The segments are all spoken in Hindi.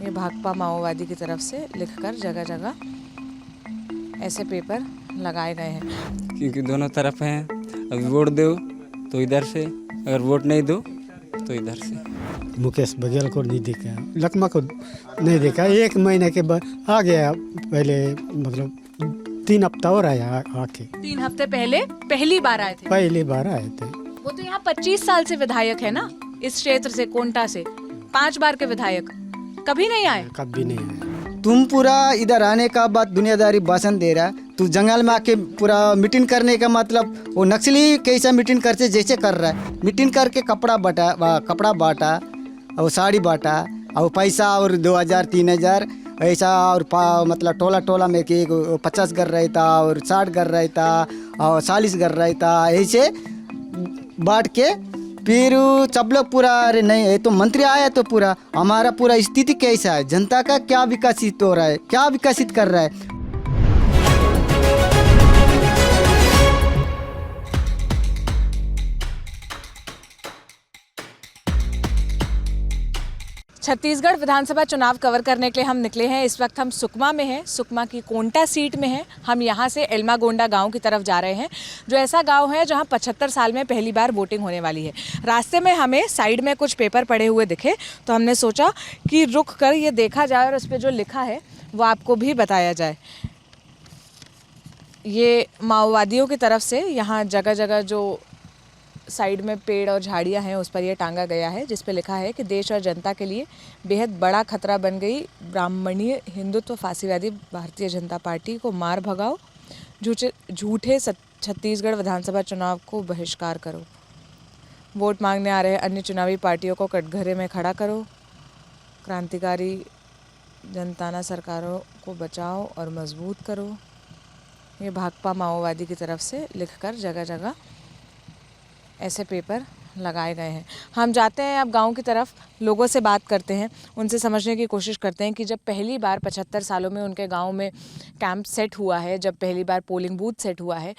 ये भाकपा माओवादी की तरफ से लिखकर जगह जगह ऐसे पेपर लगाए गए हैं। क्योंकि दोनों तरफ हैं, अभी वोट दो तो इधर से, अगर वोट नहीं दो तो इधर से। मुकेश बघेल को नहीं देखा, लकमा को नहीं देखा। 1 महीने के बाद आ गया, पहले मतलब 3 हफ्ता और आया आके। 3 हफ्ते पहले पहली बार आए थे। पहली बार आए थे। वो तो यहाँ 25 साल से विधायक है ना, इस क्षेत्र से, कोंटा से 5 बार के विधायक, कभी नहीं आए। कभी नहीं आए। तुम पूरा इधर आने का बाद दुनियादारी भाषण दे रहा है। तू जंगल में आके पूरा मीटिंग करने का मतलब वो नक्सली कैसा मीटिंग करते जैसे कर रहा है। मीटिंग करके कपड़ा बांटा और साड़ी बांटा और पैसा और 2000 3000 ऐसा और मतलब टोला टोला में कि 50 घर रहता और 60 घर रहता और 40 घर रहता, ऐसे बांट के फिर सब लोग पूरा, अरे नहीं है तो मंत्री आया तो पूरा हमारा पूरा स्थिति कैसा है, जनता का क्या विकसित हो रहा है, क्या विकसित कर रहा है। छत्तीसगढ़ विधानसभा चुनाव कवर करने के लिए हम निकले हैं। इस वक्त हम सुकमा में हैं, सुकमा की कोंटा सीट में हैं। हम यहाँ से एल्मागोंडा गांव की तरफ जा रहे हैं, जो ऐसा गांव है जहाँ 75 साल में पहली बार वोटिंग होने वाली है। रास्ते में हमें साइड में कुछ पेपर पड़े हुए दिखे, तो हमने सोचा कि रुक कर ये देखा जाए और उस पर जो लिखा है वो आपको भी बताया जाए। ये माओवादियों की तरफ से यहाँ जगह जगह जो साइड में पेड़ और झाड़ियां हैं उस पर यह टांगा गया है, जिस पर लिखा है कि देश और जनता के लिए बेहद बड़ा खतरा बन गई ब्राह्मणीय हिंदुत्व फासीवादी भारतीय जनता पार्टी को मार भगाओ, झूठे छत्तीसगढ़ विधानसभा चुनाव को बहिष्कार करो, वोट मांगने आ रहे अन्य चुनावी पार्टियों को कटघरे में खड़ा करो, क्रांतिकारी जनताना सरकारों को बचाओ और मजबूत करो। ये भाकपा माओवादी की तरफ से लिखकर जगह जगह ऐसे पेपर लगाए गए हैं। हम जाते हैं अब गांव की तरफ, लोगों से बात करते हैं, उनसे समझने की कोशिश करते हैं कि जब पहली बार 75 सालों में उनके गांव में कैंप सेट हुआ है, जब पहली बार पोलिंग बूथ सेट हुआ है,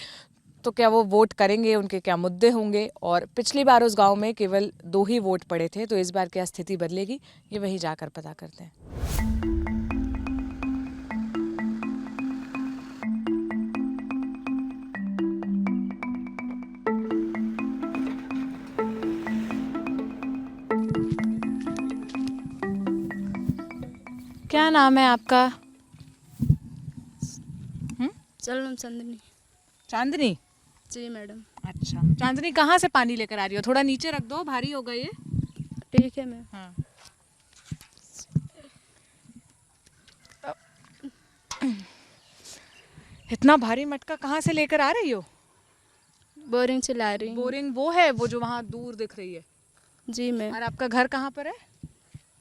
तो क्या वो वोट करेंगे, उनके क्या मुद्दे होंगे। और पिछली बार उस गांव में केवल 2 ही वोट पड़े थे, तो इस बार क्या स्थिति बदलेगी, ये वहीं जाकर पता करते हैं। क्या नाम है आपका? चलो चांदनी। चांदनी जी मैडम। अच्छा, चांदनी कहाँ से पानी लेकर आ रही हो? थोड़ा नीचे रख दो, भारी होगा ये। ठीक है मैम। हाँ। इतना भारी मटका कहाँ से लेकर आ रही हो? बोरिंग से ला रही हूँ। बोरिंग वो है, वो जो वहाँ दूर दिख रही है? जी मैम। और आपका घर कहाँ पर है?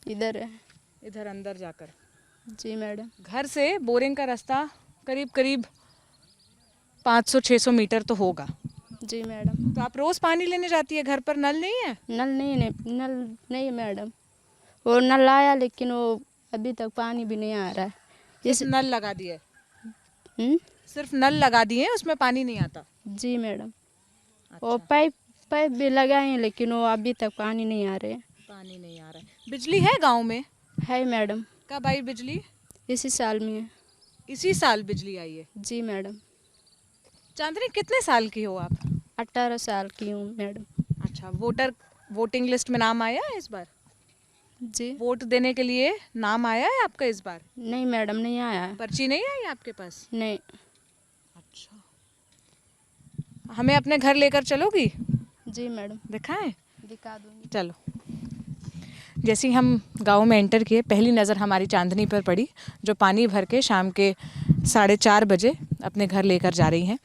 इधर है। इधर अंदर जाकर? जी मैडम। घर से बोरिंग का रास्ता करीब करीब 500-600 मीटर तो होगा। जी मैडम। तो आप रोज पानी लेने जाती है? घर पर नल नहीं है? नल नहीं मैडम, वो नल आया लेकिन वो अभी तक पानी भी नहीं आ रहा है। जिस नल लगा दिए? सिर्फ नल लगा दिए, उसमें पानी नहीं आता? जी मैडम। अच्छा। वो पाइप भी लगाए हैं लेकिन वो अभी तक पानी नहीं आ रहे। पानी नहीं आ रहा है। बिजली है गांव में? है मैडम। कब आई बिजली? इसी साल में है। इसी साल बिजली आई है? जी मैडम। चांदनी कितने साल की हो आप? 18 साल की हूँ मैडम। अच्छा, वोटिंग लिस्ट में नाम आया है इस बार? जी। वोट देने के लिए नाम आया है आपका इस बार? नहीं मैडम, नहीं आया है। पर्ची नहीं आई आपके पास? नहीं। अच्छा, हमें अपने घर लेकर चलोगी? जी मैडम। दिखाएं? दिखा दूँगी। चलो। जैसे ही हम गांव में एंटर किए, पहली नज़र हमारी चांदनी पर पड़ी, जो पानी भर के शाम के 4:30 बजे अपने घर लेकर जा रही हैं।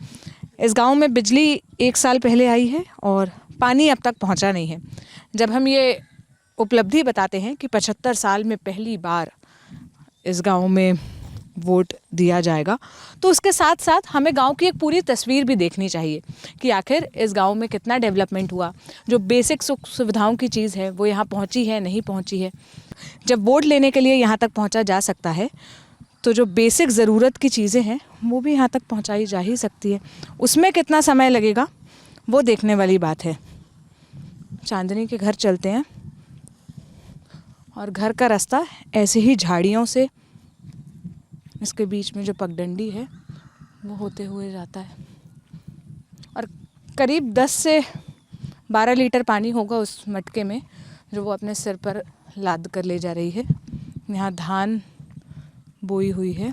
इस गांव में बिजली 1 साल पहले आई है और पानी अब तक पहुंचा नहीं है। जब हम ये उपलब्धि बताते हैं कि 75 साल में पहली बार इस गांव में वोट दिया जाएगा, तो उसके साथ साथ हमें गांव की एक पूरी तस्वीर भी देखनी चाहिए कि आखिर इस गांव में कितना डेवलपमेंट हुआ, जो बेसिक सुख सुविधाओं की चीज़ है वो यहाँ पहुँची है, नहीं पहुँची है। जब वोट लेने के लिए यहाँ तक पहुँचा जा सकता है, तो जो बेसिक ज़रूरत की चीज़ें हैं वो भी यहाँ तक पहुँचाई जा ही सकती है। उसमें कितना समय लगेगा वो देखने वाली बात है। चांदनी के घर चलते हैं और घर का रास्ता ऐसे ही झाड़ियों से, इसके बीच में जो पगडंडी है वो होते हुए जाता है। और करीब 10 से 12 लीटर पानी होगा उस मटके में, जो वो अपने सिर पर लाद कर ले जा रही है। यहाँ धान बोई हुई है,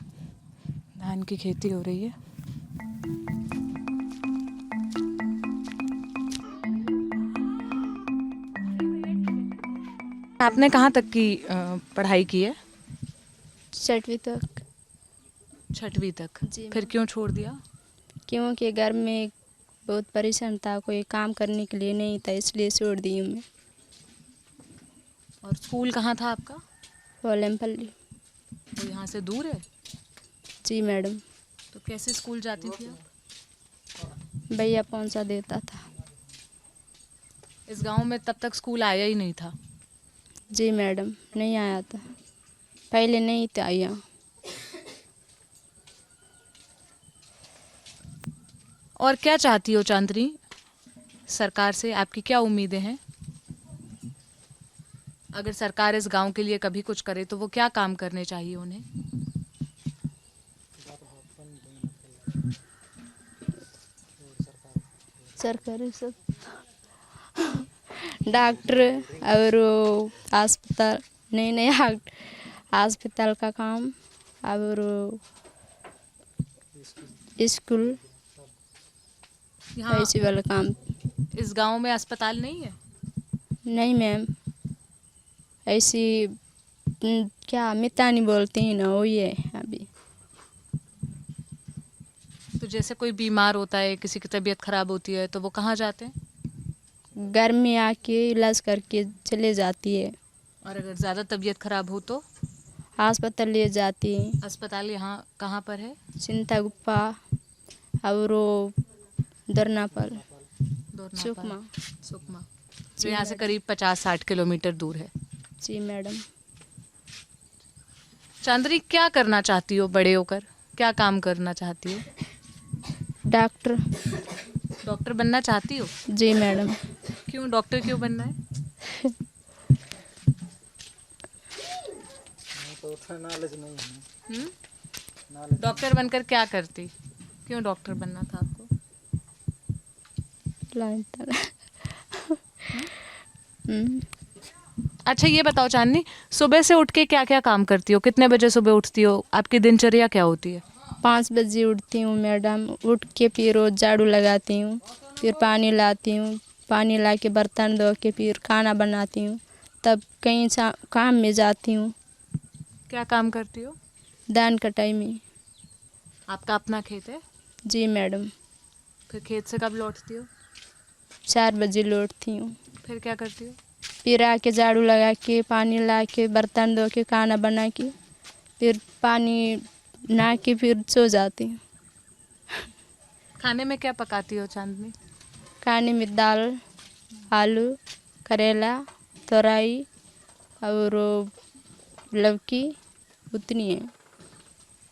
धान की खेती हो रही है। आपने कहाँ तक की पढ़ाई की है? 6वीं तक। 6वीं तक। जी। फिर क्यों छोड़ दिया? क्योंकि घर में बहुत परेशान था, कोई काम करने के लिए नहीं था, इसलिए छोड़ दी हूँ मैं। और स्कूल कहाँ था आपका? वोलमपल्ली। वो यहाँ से दूर है? जी मैडम। तो कैसे स्कूल जाती थी आप? भैया पहुँचा देता था। इस गांव में तब तक स्कूल आया ही नहीं था? जी मैडम, नहीं आया था, पहले नहीं था यहाँ। और क्या चाहती हो चांदनी सरकार से? आपकी क्या उम्मीदें हैं? अगर सरकार इस गांव के लिए कभी कुछ करे तो वो क्या काम करने चाहिए उन्हें? सरकारी सब डॉक्टर और अस्पताल, नए अस्पताल का काम और स्कूल, यहाँ ऐसे वाला काम। इस गांव में अस्पताल नहीं है? नहीं मैम, ऐसी क्या मितानी बोलते हैं ना, वही है अभी। तो जैसे कोई बीमार होता है, किसी की तबीयत खराब होती है, तो वो कहाँ जाते हैं? घर में आके इलाज करके चले जाती है। और अगर ज़्यादा तबीयत खराब हो तो? अस्पताल ले जाती है। अस्पताल यहाँ कहाँ पर है? चिंतागुप्पा और दरनापल, सुकमा। सुकमा जो जी यहाँ से मैडम। करीब 50-60 किलोमीटर दूर है। जी मैडम। चांदनी, क्या करना चाहती हो बड़े होकर? क्या काम करना चाहती हो? डॉक्टर। डॉक्टर बनना चाहती हो? जी मैडम। क्यों डॉक्टर क्यों बनना है? हम्म? डॉक्टर बनकर क्या करती? क्यों डॉक्टर बनना था आपको? अच्छा ये बताओ चांदनी, सुबह से उठ के क्या क्या काम करती हो? कितने बजे सुबह उठती हो? आपकी दिनचर्या क्या होती है? 5 बजे उठती हूँ मैडम। उठ के फिर रोज झाड़ू लगाती हूँ, फिर पानी लाती हूँ, पानी ला के बर्तन धो के फिर खाना बनाती हूँ, तब कहीं काम में जाती हूँ। क्या काम करती हो? धान कटाई में। आपका अपना खेत है? जी मैडम। फिर खेत से कब लौटती हो? 4 बजे लौटती हूँ। फिर क्या करती हो? फिर आके झाड़ू लगा के, पानी ला के, बर्तन धो के, खाना बना के, फिर पानी नहा के फिर सो जाती हूँ। खाने में क्या पकाती हो चांदनी? खाने में दाल, आलू, करेला, तोरई और लौकी, उतनी है।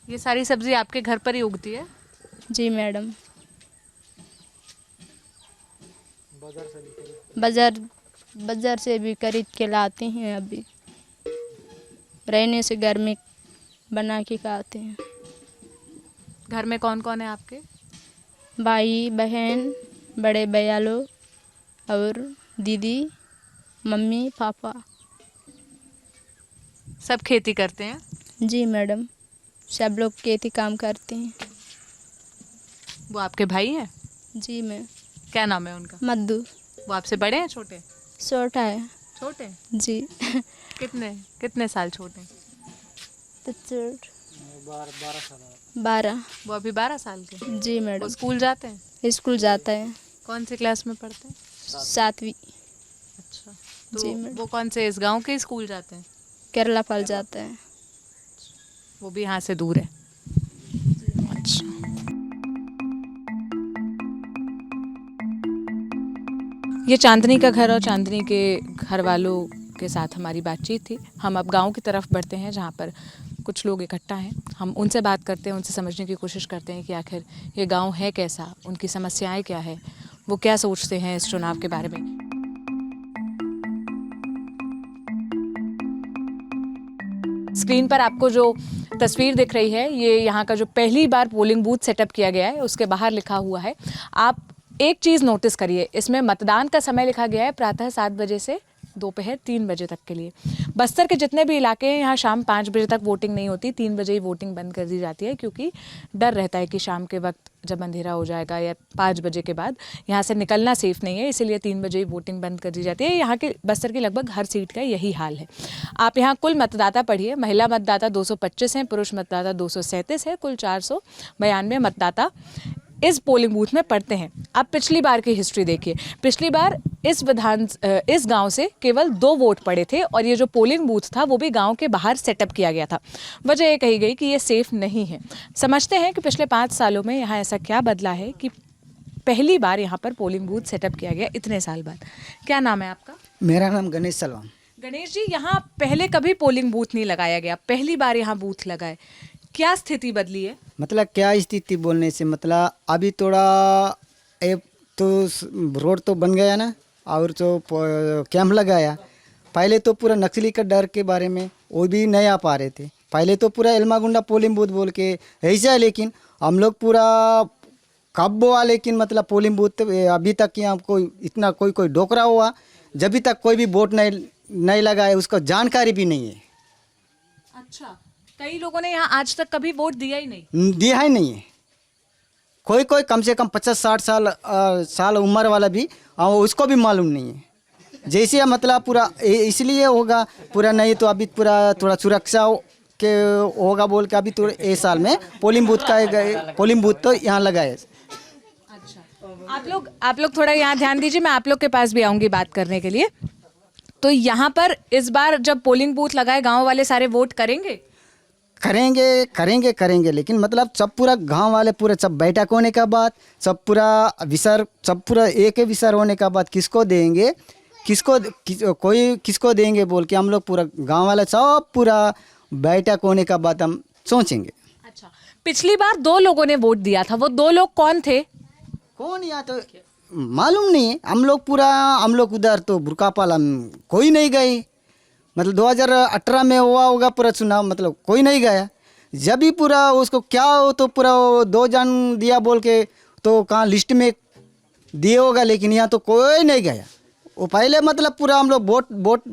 ये सारी सब्जी आपके घर पर ही उगती है? जी मैडम। बाजार से भी खरीद के लाते हैं। अभी रहने से घर में बना के खाते हैं। घर में कौन कौन है आपके? भाई बहन, बड़े भैया लोग और दीदी, मम्मी, पापा। सब खेती करते हैं? जी मैडम, सब लोग खेती काम करते हैं। वो आपके भाई हैं? जी मैम। क्या नाम है उनका? मद्दू। वो आपसे बड़े हैं छोटे? छोटा है। छोटे? जी। कितने कितने साल छोटे? तो 12। वो अभी 12 साल के? जी वो मैडम। स्कूल जाते हैं? स्कूल जाता है। कौन सी क्लास में पढ़ते हैं? 7वीं। अच्छा। जी तो मैडम। वो कौन से इस गांव के स्कूल जाते हैं? केरला फल जाता है। वो भी यहाँ से दूर है? अच्छा। ये चांदनी का घर और चांदनी के घर वालों के साथ हमारी बातचीत थी। हम अब गांव की तरफ बढ़ते हैं जहाँ पर कुछ लोग इकट्ठा हैं। हम उनसे बात करते हैं, उनसे समझने की कोशिश करते हैं कि आखिर ये गांव है कैसा, उनकी समस्याएं क्या है, वो क्या सोचते हैं इस चुनाव के बारे में। स्क्रीन पर आपको जो तस्वीर दिख रही है ये यहाँ का जो पहली बार पोलिंग बूथ सेटअप किया गया है उसके बाहर लिखा हुआ है। आप एक चीज़ नोटिस करिए, इसमें मतदान का समय लिखा गया है प्रातः 7 बजे से दोपहर 3 बजे तक के लिए। बस्तर के जितने भी इलाके हैं यहाँ शाम 5 बजे तक वोटिंग नहीं होती, 3 बजे ही वोटिंग बंद कर दी जाती है क्योंकि डर रहता है कि शाम के वक्त जब अंधेरा हो जाएगा या 5 बजे के बाद यहाँ से निकलना सेफ नहीं है, इसीलिए 3 बजे ही वोटिंग बंद कर दी जाती है। यहाँ के बस्तर की लगभग हर सीट का यही हाल है। आप यहाँ कुल मतदाता पढ़िए, महिला मतदाता 225 हैं, पुरुष मतदाता 237 है, कुल 492 मतदाता इस पोलिंग बूथ में पढ़ते हैं। आप पिछली बार की हिस्ट्री देखिए, पिछली बार इस गांव से केवल 2 वोट पड़े थे और ये जो पोलिंग बूथ था वो भी गांव के बाहर सेटअप किया गया था। वजह ये कही गई कि ये सेफ नहीं है। समझते हैं कि पिछले 5 सालों में यहाँ ऐसा क्या बदला है कि पहली बार यहाँ पर पोलिंग बूथ सेटअप किया गया इतने साल बाद। क्या नाम है आपका? मेरा नाम गणेश सलवान। गणेश जी, यहाँ पहले कभी पोलिंग बूथ नहीं लगाया गया, पहली बार यहाँ बूथ लगा है, क्या स्थिति बदली है? मतलब क्या स्थिति बोलने से मतलब अभी थोड़ा तो रोड तो बन गया ना और जो कैंप लगाया। पहले तो पूरा नक्सली का डर के बारे में वो भी नहीं आ पा रहे थे। पहले तो पूरा एल्मागुंडा पोलिंग बूथ बोल के ऐसा है, लेकिन हम लोग पूरा कब हुआ, लेकिन मतलब पोलिंग बूथ अभी तक यहाँ कोई इतना कोई डोकरा हुआ जब तक कोई भी वोट नहीं लगाए उसका जानकारी भी नहीं है। अच्छा, कई लोगों ने यहाँ आज तक कभी वोट दिया ही नहीं? दिया ही नहीं है। कोई कम से कम 50-60 साल उम्र वाला भी उसको भी मालूम नहीं है। जैसे मतलब पूरा इसलिए होगा पूरा, नहीं तो अभी पूरा थोड़ा सुरक्षा के होगा बोल के अभी तो इस साल में पोलिंग बूथ तो यहाँ लगाए। अच्छा, आप लोग थोड़ा यहाँ ध्यान दीजिए, मैं आप लोग के पास भी आऊँगी बात करने के लिए। तो यहाँ पर इस बार जब पोलिंग बूथ लगाए गाँव वाले सारे वोट करेंगे? करेंगे, लेकिन मतलब सब पूरा गांव वाले पूरा सब बैठक होने का बाद सब पूरा एक विसर होने का बाद किसको देंगे किसको देंगे बोल के हम लोग पूरा गांव वाले सब पूरा बैठक होने का बाद हम सोचेंगे। अच्छा, पिछली बार 2 लोगों ने वोट दिया था, वो 2 लोग कौन थे? कौन यहाँ तो मालूम नहीं है। हम लोग उधर तो बुरकापाल कोई नहीं गए। मतलब 2018 में हुआ होगा पूरा चुनाव, मतलब कोई नहीं गया। जब भी पूरा उसको क्या हो तो पूरा 2 जन दिया बोल के तो कहाँ लिस्ट में दिए होगा, लेकिन यहाँ तो कोई नहीं गया। वो पहले मतलब पूरा हम लोग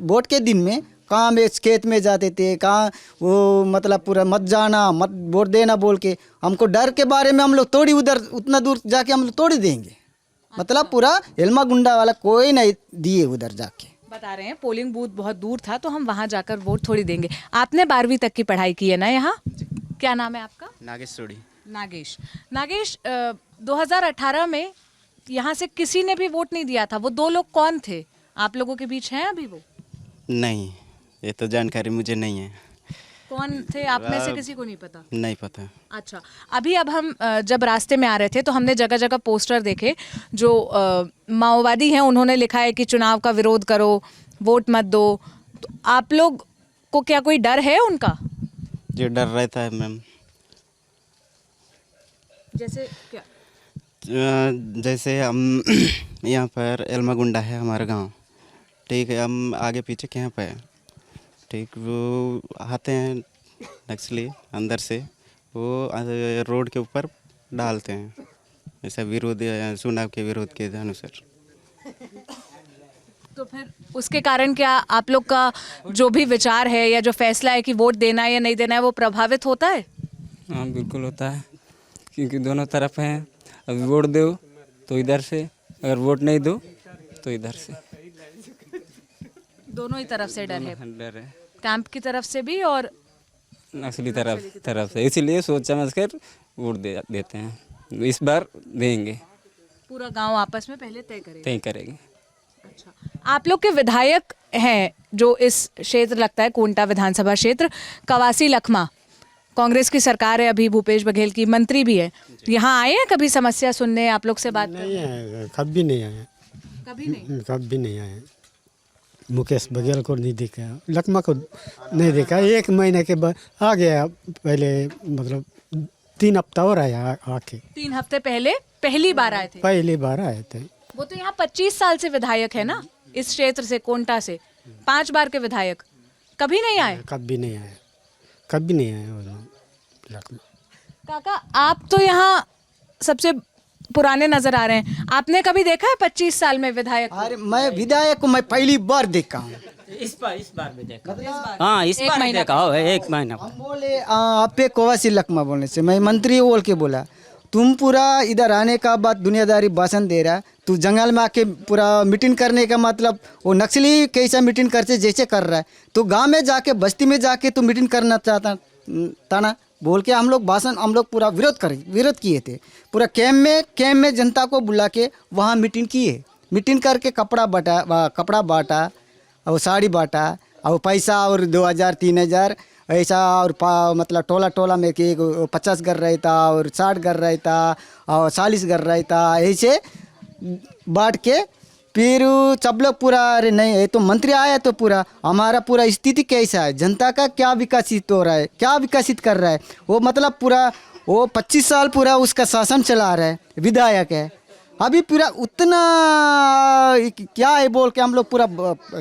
वोट के दिन में कहाँ में खेत में जाते थे, कहाँ वो मतलब पूरा मत जाना मत वोट देना बोल के हमको डर के बारे में हम लोग थोड़ी उधर उतना दूर जाके हम लोग थोड़ी देंगे। मतलब पूरा एल्मागुंडा वाला कोई नहीं दिए उधर जाके। बता रहे हैं पोलिंग बूथ बहुत दूर था तो हम वहां जाकर वोट थोड़ी देंगे। आपने 12वीं तक की पढ़ाई की है ना यहाँ? क्या नाम है आपका? नागेश सोडी। नागेश, 2018 में यहाँ से किसी ने भी वोट नहीं दिया था। वो 2 लोग कौन थे? आप लोगों के बीच हैं अभी वो? नहीं, ये तो जानकारी मुझे नहीं है। कौन थे आप में से किसी को नहीं पता? नहीं पता। अच्छा, अब हम जब रास्ते में आ रहे थे तो हमने जगह जगह पोस्टर देखे जो माओवादी हैं, उन्होंने लिखा है कि चुनाव का विरोध करो, वोट मत दो। तो आप लोग को क्या कोई डर है उनका? जो डर रहता है मैम। जैसे क्या? जैसे हम यहाँ पर एल्मागुंडा है हमारा गांव, ठीक है, हम आगे पीछे कहाँ पे है, ठीक, वो आते हैं नक्सली अंदर से, वो रोड के ऊपर डालते हैं ऐसा विरोध चुनाव के विरोध के अनुसार। तो फिर उसके कारण क्या आप लोग का जो भी विचार है या जो फैसला है कि वोट देना है या नहीं देना है वो प्रभावित होता है? हाँ बिल्कुल होता है, क्योंकि दोनों तरफ हैं। अभी वोट दो तो इधर से, अगर वोट नहीं दो तो इधर से। दोनों ही तरफ से डर है, डर है, कैंप की तरफ से भी और नक्सली तरफ से। इसीलिए सोच समझ कर वोट देते हैं। इस बार देंगे, पूरा गांव आपस में पहले तय करेंगे। अच्छा, आप लोग के विधायक हैं जो इस क्षेत्र लगता है कोंटा विधानसभा क्षेत्र, कवासी लखमा, कांग्रेस की सरकार है अभी, भूपेश बघेल की, मंत्री भी है। यहाँ आए हैं कभी समस्या सुनने, आप लोग से बात नहीं आए, कभी नहीं आए, कभी नहीं आए। मुकेश बघेल को नहीं देखा, लखमा को नहीं देखा। 1 महीने के बाद आ गया, पहले मतलब 3 हफ्ता और आया आके। 3 हफ्ते पहले पहली बार आए थे? पहली बार आए थे। वो तो यहाँ 25 साल से विधायक है ना, इस क्षेत्र से, कोंटा से 5 बार के विधायक, कभी नहीं आए? कभी नहीं आए। कभी नहीं आए वो लोग लखनऊ। काका आप तो यहाँ सबसे पुराने नजर आ रहे हैं, आपने कभी देखा है 25 साल में विधायक को? अरे मैं विधायक को मैं पहली बार देखा हूँ। इस बार भी देखा। हाँ इस बार भी देखा हो, एक महीना। हम बोले आप पे कोवासी लकमा बोलने से मैं मंत्री बोल के बोला तुम पूरा इधर आने का बाद दुनियादारी भाषण दे रहा, तू जंगल में आके पूरा मीटिंग करने का मतलब वो नक्सली कैसा मीटिंग करते जैसे कर रहा है, तो गांव में जाके बस्ती में जाके तू मीटिंग करना चाहता था ना बोल के हम लोग पूरा विरोध किए थे। पूरा कैम्प में जनता को बुला के वहाँ मीटिंग किए, मीटिंग करके कपड़ा बांटा और साड़ी बांटा और पैसा और 2000-3000 ऐसा और मतलब टोला में कि 50 घर रहता और 60 घर रहता और 40 घर रहता, ऐसे बांट के फिर सब लोग पूरा अरे नहीं है तो मंत्री आया तो पूरा हमारा पूरा स्थिति कैसा है, जनता का क्या विकसित हो रहा है, क्या विकसित कर रहा है वो, मतलब पूरा वो 25 साल पूरा उसका शासन चला रहा है, विधायक है। अभी पूरा उतना क्या है बोल के हम लोग पूरा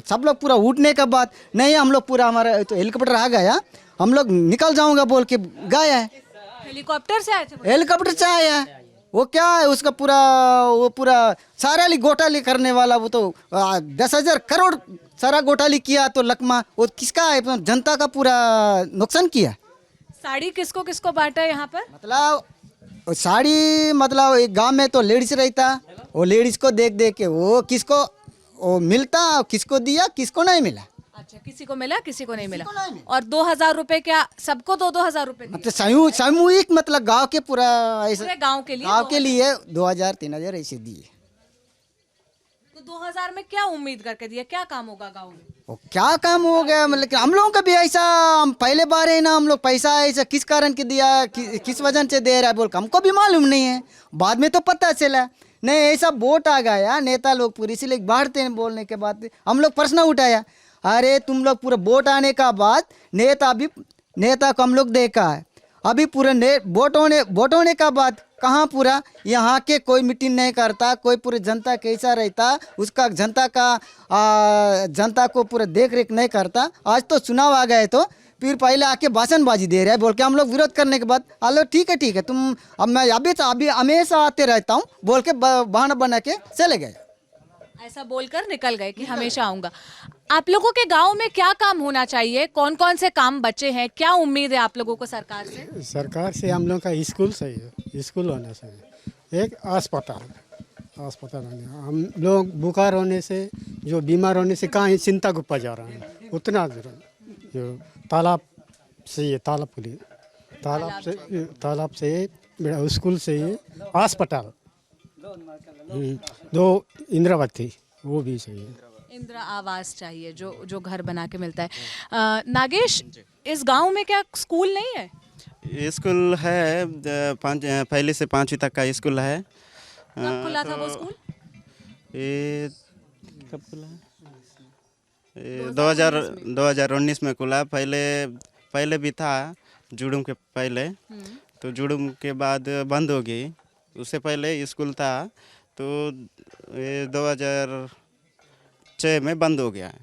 सब लोग पूरा उठने का बाद नहीं, हम लोग पूरा हमारा तो हेलीकॉप्टर आ गया, हम लोग निकल जाऊंगा बोल के गया है। हेलीकॉप्टर से आए थे? हेलीकॉप्टर से आया है। वो क्या है उसका पूरा सारा घोटाले करने वाला वो तो 10,000 करोड़ सारा घोटाले किया तो लकमा वो किसका है, जनता का पूरा नुकसान किया। साड़ी किसको किसको बांटा है यहाँ पर? मतलब साड़ी मतलब एक गांव में तो लेडीज रहता, वो लेडीज को देख के वो किसको वो मिलता, किसको दिया किसको नहीं मिला। अच्छा, किसी को मिला किसी को नहीं मिला। और 2,000 रुपए क्या सबको 2,000 रुपए दिए? मतलब सामूहिक मतलब गांव के पूरा ऐसे पूरे गांव के लिए 2000-3000 ऐसे दिए। तो 2,000 में क्या उम्मीद करके दिया, क्या काम होगा गांव में? वो क्या काम हो गया मतलब कि हम लोगों का भी ऐसा, हम पहले बार है ना, हम लोग पैसा ऐसा किस कारण के दिया, किस वजह से दे रहा है बोल हमको भी मालूम नहीं है, बाद में तो पता चला। नहीं ऐसा वोट आ गया, नेता लोग पूरी इसीलिए बांटते हैं बोलने के बाद हम लोग प्रश्न उठाया, अरे तुम लोग पूरा वोट आने का बाद नेता को हम लोग देखा है, अभी पूरा वोट होने का बाद कहाँ पूरा यहाँ के कोई मीटिंग नहीं करता, कोई पूरे जनता कैसा रहता उसका जनता को पूरा देख रेख नहीं करता। आज तो चुनाव आ गए तो फिर पहले आके भाषणबाजी दे रहे हैं बोल के हम लोग विरोध करने के बाद हेलो ठीक है तुम अब मैं अभी हमेशा आते रहता हूँ बोल के बहाना बना के चले गए, ऐसा बोलकर निकल गए कि हमेशा आऊंगा। आप लोगों के गांव में क्या काम होना चाहिए, कौन कौन से काम बचे हैं, क्या उम्मीद है आप लोगों को सरकार से? सरकार से हम लोग का स्कूल चाहिए, स्कूल होना चाहिए, एक अस्पताल होने, हम लोग बुखार होने से जो बीमार होने से कहाँ चिंता गुप्पा जा रहा है, उतना जो तालाब से स्कूल से अस्पताल, 2 इंदिरावती वो भी चाहिए, इंदिरा आवास चाहिए जो घर बना के मिलता है। नागेश, इस गांव में क्या स्कूल नहीं है? स्कूल है, पहले से 5वीं तक का स्कूल है। कब खुला था वो स्कूल? ये कब खुला है? 2019 में खुला। पहले भी था जुड़ूम के पहले, तो जुड़ूम के बाद बंद हो गई। उससे पहले स्कूल था तो ये 2006 में बंद हो गया है।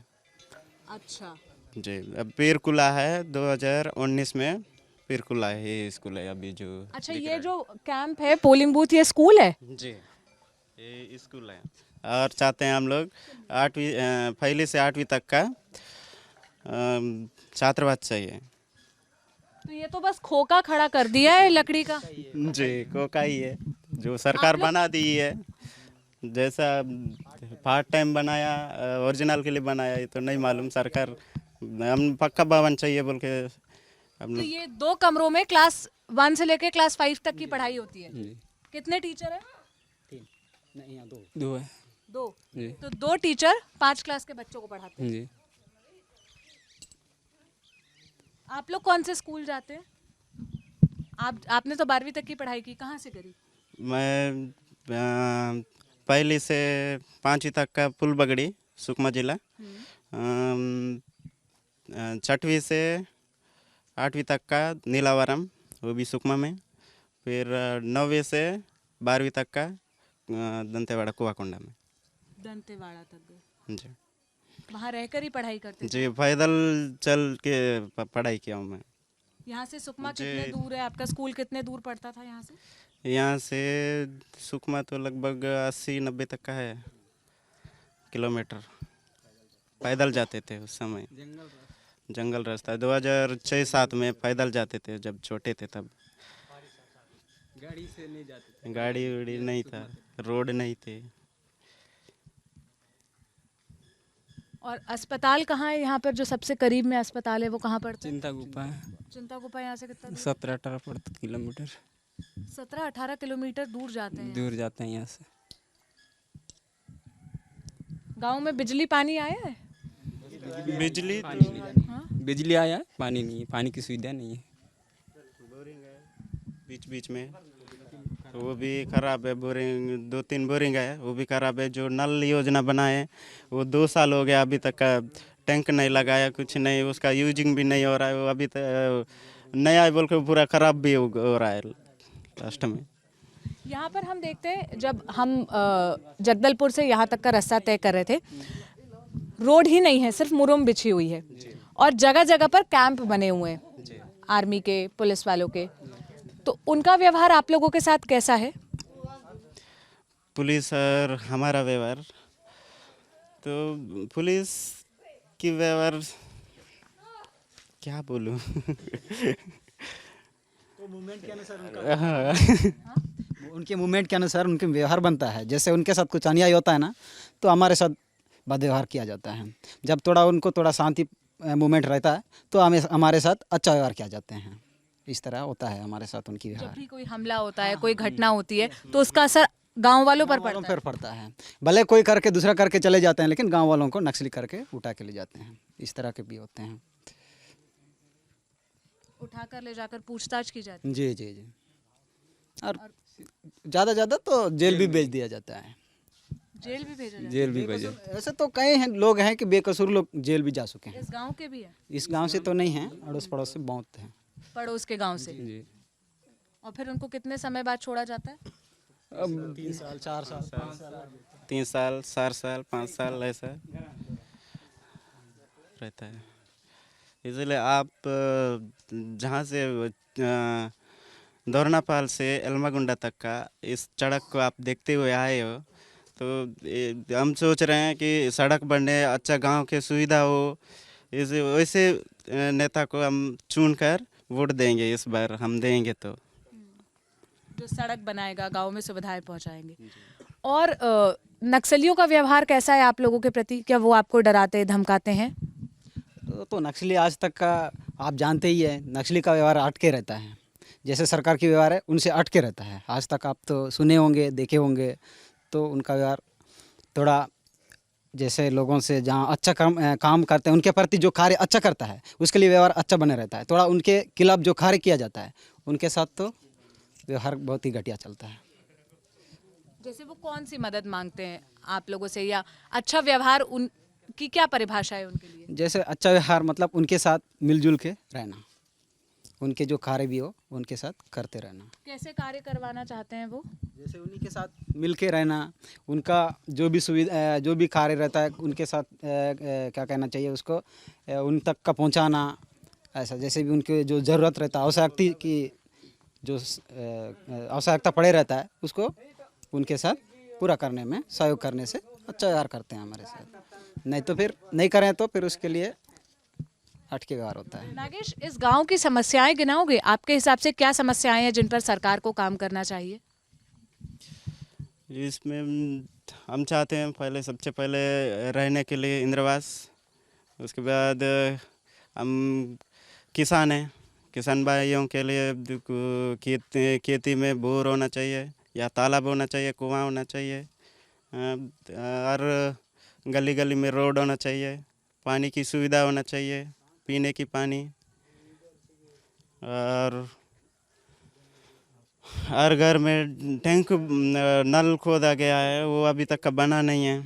अच्छा जी, अब फिर खुला है 2019 में, फिर खुला है ये स्कूल है अभी जो। अच्छा, ये जो कैंप है पोलिंग बूथ, ये स्कूल है? जी, ये स्कूल है। और चाहते हैं हम लोग 8वीं पहले से 8वीं तक का छात्रावास चाहिए। तो ये तो बस खोका खड़ा कर दिया है लकड़ी का। जी, खोका ही है जो सरकार बना दी है, जैसा पार्ट टाइम बनाया ओरिजिनल के लिए बनाया, ये तो नहीं मालूम। सरकार हम पक्का भवन चाहिए बोल के हम तो लोग। ये 2 कमरों में क्लास 1 से लेके क्लास 5 तक की पढ़ाई होती है। कितने टीचर हैं? 2 है 2। जी। तो 2 टीचर 5 क्लास के बच्चों को पढ़ाते हैं। जी। आप लोग कौन से स्कूल जाते हैं? आपने तो 12वीं तक की पढ़ाई की, कहाँ से करी? मैं पहली से 5वीं तक का फुलबगड़ी सुकमा जिला, 6वीं से 8वीं तक का नीलावरम वो भी सुकमा में, फिर 9वीं से 12वीं तक का दंतेवाड़ा कुआकोंडा में। दंतेवाड़ा तक गए? जी वहाँ रहकर ही पढ़ाई करते थे? जी, पैदल चल के पढ़ाई किया हूँ मैं। यहाँ से सुकमा कितने दूर है? आपका स्कूल कितने दूर पड़ता था यहाँ से? यहाँ से सुकमा तो लगभग 80-90 तक का है किलोमीटर। पैदल जाते थे उस समय, जंगल रास्ता। 2006-07 में पैदल जाते थे जब छोटे थे तब। गाड़ी से नहीं जाते गाड़ी उड़ी नहीं था, रोड नहीं थे। और अस्पताल कहाँ है यहाँ पर? जो सबसे करीब में अस्पताल है वो कहाँ पड़ता है? चिंता गुफा है, चिंता गुफा यहाँ से कितना दूर? 17-18 पड़ता किलोमीटर 17-18 किलोमीटर दूर जाते हैं। दूर जाते हैं यहाँ से। गांव में बिजली पानी आया है? बिजली बिजली आया है, पानी नहीं है, पानी की सुविधा नहीं है। बीच बीच में वो भी खराब है। बोरिंग 2-3 बोरिंग है, वो भी खराब है। जो नल योजना बनाए वो 2 साल हो गया, अभी तक का टैंक नहीं लगाया, कुछ नहीं, उसका यूजिंग भी नहीं हो रहा है। वो अभी तक नया है बोल के पूरा खराब भी हो रहा है लास्ट में। यहाँ पर हम देखते हैं, जब हम जगदलपुर से यहाँ तक का रास्ता तय कर रहे थे, रोड ही नहीं है, सिर्फ मुरुम बिछी हुई है और जगह जगह पर कैंप बने हुए हैं आर्मी के, पुलिस वालों के। तो उनका व्यवहार आप लोगों के साथ कैसा है? पुलिस और हमारा व्यवहार, तो पुलिस की व्यवहार क्या बोलूं उनके मूवमेंट के अनुसार उनके व्यवहार बनता है। जैसे उनके साथ कुछ अन्याय होता है ना, तो हमारे साथ बदव्यवहार किया जाता है। जब थोड़ा शांति मूवमेंट रहता है तो हमारे साथ अच्छा व्यवहार किया जाते हैं। इस तरह होता है हमारे साथ उनकी जब व्यवहार। भी कोई हमला होता है, कोई घटना होती है, तो उसका असर गांव वालों पर पड़ता है। पर पड़ता है। भले कोई करके दूसरा करके चले जाते हैं, लेकिन गांव वालों को नक्सली करके उठा के ले जाते हैं। इस तरह के भी होते हैं। उठाकर ले जाकर पूछताछ की जाती जी जी जी। और ज़्यादा तो जेल भी भेज दिया जाता है। है, जेल भी भेजा जाता जेल भी बजे। ऐसे तो कई हैं लोग हैं कि बेकसूर लोग जेल भी जा चुके है। हैं। इस गांव के भी है, इस गांव से तो नहीं है, अड़ोस पड़ोस से बहुत हैं। पड़ोस के गांव से। जी। और फिर उनको कितने समय बाद छोड़ा जाता है? 3 साल 4 साल 3 साल 4 साल 5 साल ऐसा रहता है। इसलिए आप जहाँ से दोरनापाल से एल्मागुंडा तक का इस सड़क को आप देखते हुए आए हो, तो हम सोच रहे हैं कि सड़क बनने, अच्छा गांव के सुविधा हो, इस वैसे नेता को हम चुनकर वोट देंगे। इस बार हम देंगे तो जो सड़क बनाएगा, गांव में सुविधाएं पहुंचाएंगे। और नक्सलियों का व्यवहार कैसा है आप लोगों के प्रति? क्या वो आपको डराते धमकाते हैं? तो नक्सली आज तक का आप जानते ही है, नक्सली का व्यवहार अटके रहता है। जैसे सरकार की व्यवहार है उनसे अटके रहता है। आज तक आप तो सुने होंगे, देखे होंगे, तो उनका व्यवहार थोड़ा जैसे लोगों से जहाँ अच्छा काम करते हैं, उनके प्रति जो कार्य अच्छा करता है उसके लिए व्यवहार अच्छा बने रहता है। थोड़ा उनके खिलाफ जो कार्य किया जाता है उनके साथ तो व्यवहार बहुत ही घटिया चलता है। जैसे वो कौन सी मदद मांगते हैं आप लोगों से, या अच्छा व्यवहार उनकी क्या परिभाषा है उनके लिए? जैसे अच्छा व्यवहार मतलब उनके साथ मिलजुल के रहना, उनके जो कार्य भी हो उनके साथ करते रहना। कैसे कार्य करवाना चाहते हैं वो? जैसे उन्हीं के साथ मिल के रहना, उनका जो भी सुविधा जो भी कार्य रहता है उनके साथ क्या कहना चाहिए उसको, उन तक का पहुंचाना। ऐसा जैसे भी उनके जो ज़रूरत रहता है, आवश्यकता की जो आवश्यकता पड़े रहता है उसको उनके साथ पूरा करने में सहयोग करने से अच्छा व्यवहार करते हैं हमारे साथ। नहीं तो फिर नहीं करें तो फिर उसके लिए अटके व्यवहार होता है। नागेश, इस गांव की समस्याएं गिनाओगे? आपके हिसाब से क्या समस्याएं हैं जिन पर सरकार को काम करना चाहिए? इसमें हम चाहते हैं पहले, सबसे पहले रहने के लिए इंद्रावास। उसके बाद हम किसान हैं, किसान भाइयों के लिए खेती में बोर होना चाहिए या तालाब होना चाहिए, कुआं होना चाहिए, और गली गली में रोड होना चाहिए, पानी की सुविधा होना चाहिए, पीने की पानी। और हर घर में टैंक नल खोदा गया है, वो अभी तक का बना नहीं है,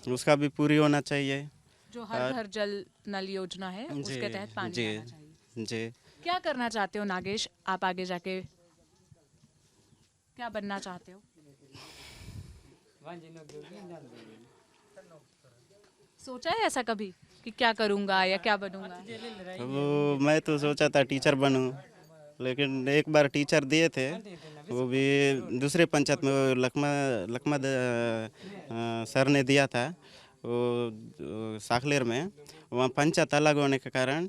उसका भी पूरी होना चाहिए। जो हर घर जल नल योजना है उसके तहत पानी जी आना चाहिए। जी। क्या करना चाहते हो नागेश, आप आगे जाके क्या बनना चाहते हो? सोचा है ऐसा कभी? कि क्या करूँगा या क्या बनूँगा? वो मैं तो सोचा था टीचर बनूं, लेकिन एक बार टीचर दिए थे, वो भी दूसरे पंचायत में, वो लकमा सर ने दिया था, वो साखलेर में। वहाँ पंचायत अलग होने के कारण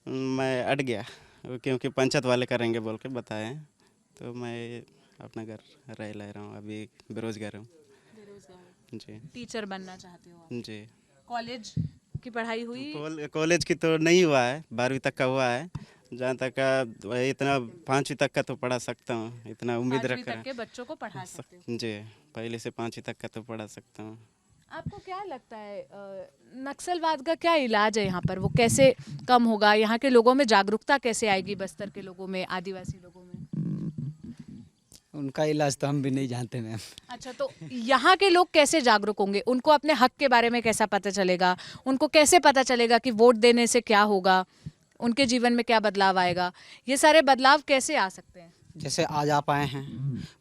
मैं अट गया, क्योंकि पंचायत वाले करेंगे बोल के बताए, तो मैं अपना घर रह रहा हूँ, अभी बेरोजगार हूँ जी। टीचर बनना चाहते हो आप? जी। कॉलेज की पढ़ाई हुई? कॉलेज की तो नहीं हुआ है, 12वीं तक का हुआ है। जहाँ तक का इतना 5वीं तक का तो पढ़ा सकता हूँ, इतना उम्मीद 5वीं रख तक के बच्चों को पढ़ा सकते हो? जी, पहले से 5वीं तक का तो पढ़ा सकता हूँ। आपको क्या लगता है नक्सलवाद का क्या इलाज है यहाँ पर? वो कैसे कम होगा? यहाँ के लोगों में जागरूकता कैसे आएगी? बस्तर के लोगों में, आदिवासी लोगों में? उनका इलाज तो हम भी नहीं जानते मैम। अच्छा, तो यहाँ के लोग कैसे जागरूक होंगे? उनको अपने हक के बारे में कैसा पता चलेगा? उनको कैसे पता चलेगा कि वोट देने से क्या होगा? उनके जीवन में क्या बदलाव आएगा? ये सारे बदलाव कैसे आ सकते हैं? जैसे आज आप आए हैं,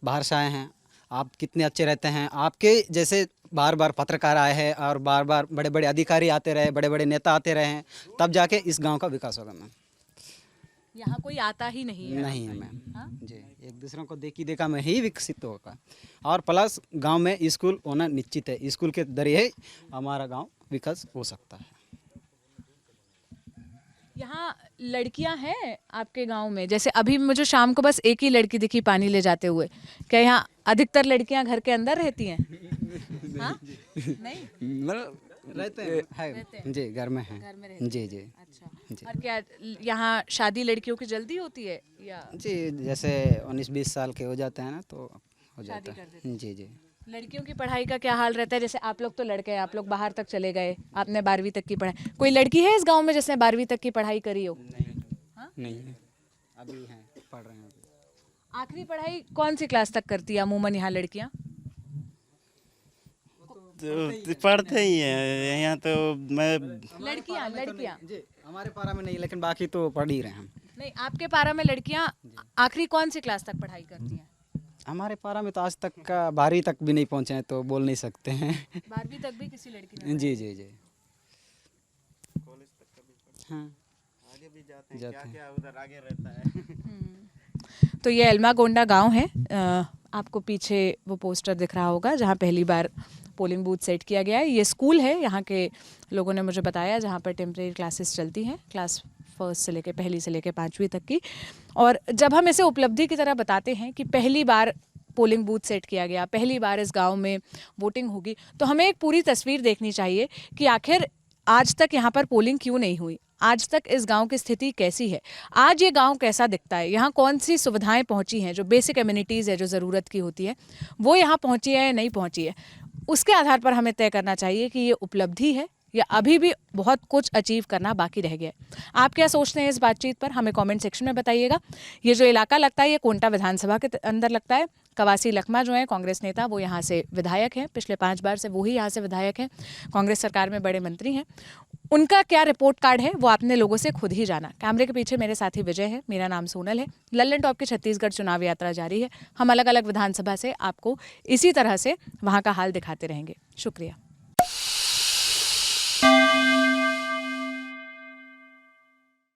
बाहर से आए हैं, आप कितने अच्छे रहते हैं, आपके जैसे बार बार पत्रकार आए हैं और बार बार बड़े बड़े अधिकारी आते रहे, बड़े बड़े नेता आते रहे हैं, तब जाके इस गांव का विकास होगा मैम। यहाँ कोई आता ही नहीं है? नहीं है मैम। हाँ? जी, एक दूसरों को देखा में ही विकसित होगा, और प्लस गांव में स्कूल होना निश्चित है। स्कूल के जरिए हमारा गांव विकास हो सकता है। यहाँ लड़कियां हैं आपके गांव में? जैसे अभी मुझे शाम को बस एक ही लड़की दिखी पानी ले जाते हुए। क्या यहाँ अधिकतर लड़कियां घर के अंदर रहती हैं? हाँ? नहीं? मतलब रहते हैं जी, घर में हैं। घर में रहती जी जी अच्छा। जी। और क्या यहाँ शादी लड़कियों की जल्दी होती है या जी, जैसे 19-20 साल के हो जाते हैं ना, तो हो जाता कर है। जी जी। लड़कियों की पढ़ाई का क्या हाल रहता है? जैसे आप लोग तो लड़के हैं, आप लोग बाहर तक चले गए, आपने 12वीं तक की पढ़ाई। कोई लड़की है इस गांव में जिसने 12वीं तक की पढ़ाई करी हो? नहीं है, अभी हैं, पढ़ रहे हैं अभी। आखिरी पढ़ाई कौन सी क्लास तक करती है अमूमन यहाँ लड़कियाँ? तो पढ़ते ही हैं यहाँ तो। मैं लड़कियाँ जी, हमारे पारा में नहीं, लेकिन बाकी तो पढ़ ही रहे हैं हम। नहीं, आपके पारा में लड़कियाँ आखिरी कौन सी क्लास तक पढ़ाई करती हैं? हमारे पारा में तो आज तक का 12वीं तक भी नहीं पहुंचे हैं, तो बोल नहीं सकते हैं। 12वीं तक भी किसी लड़की ने? जी जी जी। कॉलेज तक कभी हाँ, आगे भी जाते हैं, क्या उधर आगे रहता है। तो ये एल्मागोंडा गांव है। आपको पीछे वो पोस्टर दिख रहा होगा जहां पहली बार पोलिंग बूथ सेट किया गया है। ये स्कूल है, यहाँ के लोगों ने मुझे बताया, जहाँ पर टेम्परेरी क्लासेस चलती हैं, क्लास फर्स्ट से लेके पहली से लेके 5वीं तक की। और जब हम इसे उपलब्धि की तरह बताते हैं कि पहली बार पोलिंग बूथ सेट किया गया, पहली बार इस गांव में वोटिंग होगी, तो हमें एक पूरी तस्वीर देखनी चाहिए कि आखिर आज तक यहाँ पर पोलिंग क्यों नहीं हुई, आज तक इस गांव की स्थिति कैसी है, आज ये गांव कैसा दिखता है, यहाँ कौन सी सुविधाएं पहुँची हैं, जो बेसिक एम्यूनिटीज़ है, जो ज़रूरत की होती है, वो यहाँ पहुँची है या नहीं पहुँची है। उसके आधार पर हमें तय करना चाहिए कि ये उपलब्धि है या अभी भी बहुत कुछ अचीव करना बाकी रह गया है। आप क्या सोचते हैं इस बातचीत पर, हमें कमेंट सेक्शन में बताइएगा। ये जो इलाका लगता है, ये कोंटा विधानसभा के अंदर लगता है। कवासी लखमा जो है कांग्रेस नेता, वो यहाँ से विधायक हैं, पिछले 5 बार से वो ही यहाँ से विधायक हैं, कांग्रेस सरकार में बड़े मंत्री हैं। उनका क्या रिपोर्ट कार्ड है वो आपने लोगों से खुद ही जाना। कैमरे के पीछे मेरे साथी विजय है, मेरा नाम सोनल है। लल्लन टॉप की छत्तीसगढ़ चुनाव यात्रा जारी है। हम अलग अलग विधानसभा से आपको इसी तरह से वहाँ का हाल दिखाते रहेंगे। शुक्रिया।